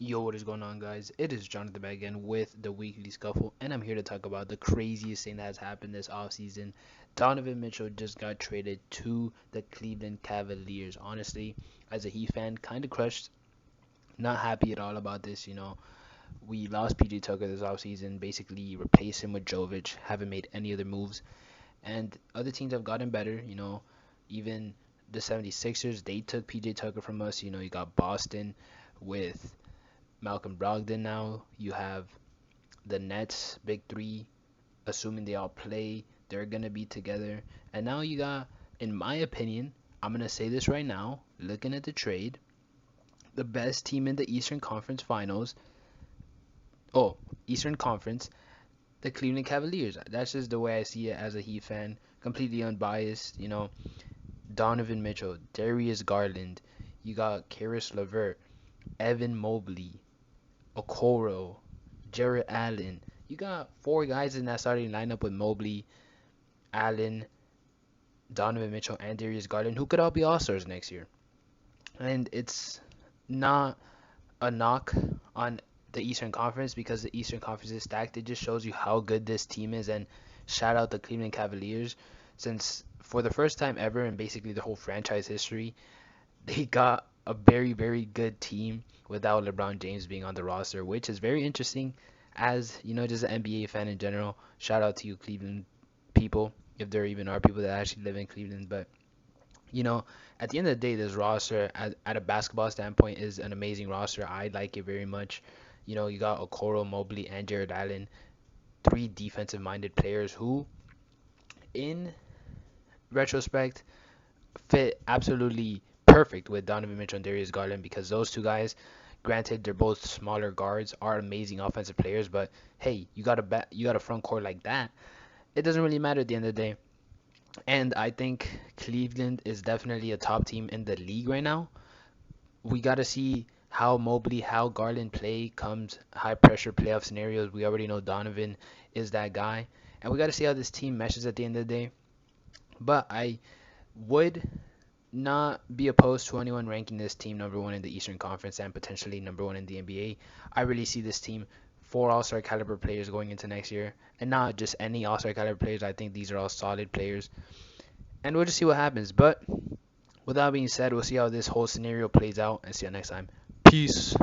Yo, what is going on, guys? It is Jonathan back again with the Weekly Scuffle, and I'm here to talk about the craziest thing that has happened this offseason. Donovan Mitchell just got traded to the Cleveland Cavaliers. Honestly, as a Heat fan, kind of crushed. Not happy at all about this. We lost PJ Tucker this offseason, basically replaced him with Jovic, haven't made any other moves, and other teams have gotten better. Even the 76ers, they took PJ Tucker from us. You got Boston with Malcolm Brogdon now. You have the Nets, big three, assuming they all play, they're going to be together. And now you got, in my opinion, I'm going to say this right now, looking at the trade, the best team in the Eastern Conference Finals. Oh, Eastern Conference, the Cleveland Cavaliers. That's just the way I see it as a Heat fan, completely unbiased. Donovan Mitchell, Darius Garland, you got Karis LeVert, Evan Mobley, Okoro, Jarrett Allen. You got four guys in that starting lineup with Mobley, Allen, Donovan Mitchell, and Darius Garland, who could all be All-Stars next year. And it's not a knock on the Eastern Conference because the Eastern Conference is stacked. It just shows you how good this team is. And shout out the Cleveland Cavaliers, since for the first time ever in basically the whole franchise history, they got a very, very good team without LeBron James being on the roster, which is very interesting as, just an NBA fan in general. Shout out to you, Cleveland people, if there even are people that actually live in Cleveland. But, you know, at the end of the day, this roster, at a basketball standpoint, is an amazing roster. I like it very much. You got Okoro, Mobley, and Jared Allen, three defensive minded players who, in retrospect, fit absolutely perfect with Donovan Mitchell and Darius Garland, because those two guys, granted they're both smaller guards, are amazing offensive players, but hey, you got a front court like that. It doesn't really matter at the end of the day. And I think Cleveland is definitely a top team in the league right now. We got to see how Mobley, how Garland play comes high pressure playoff scenarios. We already know Donovan is that guy. And we got to see how this team meshes at the end of the day. But I would not be opposed to anyone ranking this team number one in the Eastern Conference and potentially number one in the NBA. I really see this team four All-Star caliber players going into next year, and not just any All-Star caliber players. I think these are all solid players, and we'll just see what happens. But with that being said, we'll see how this whole scenario plays out, and see you next time. Peace.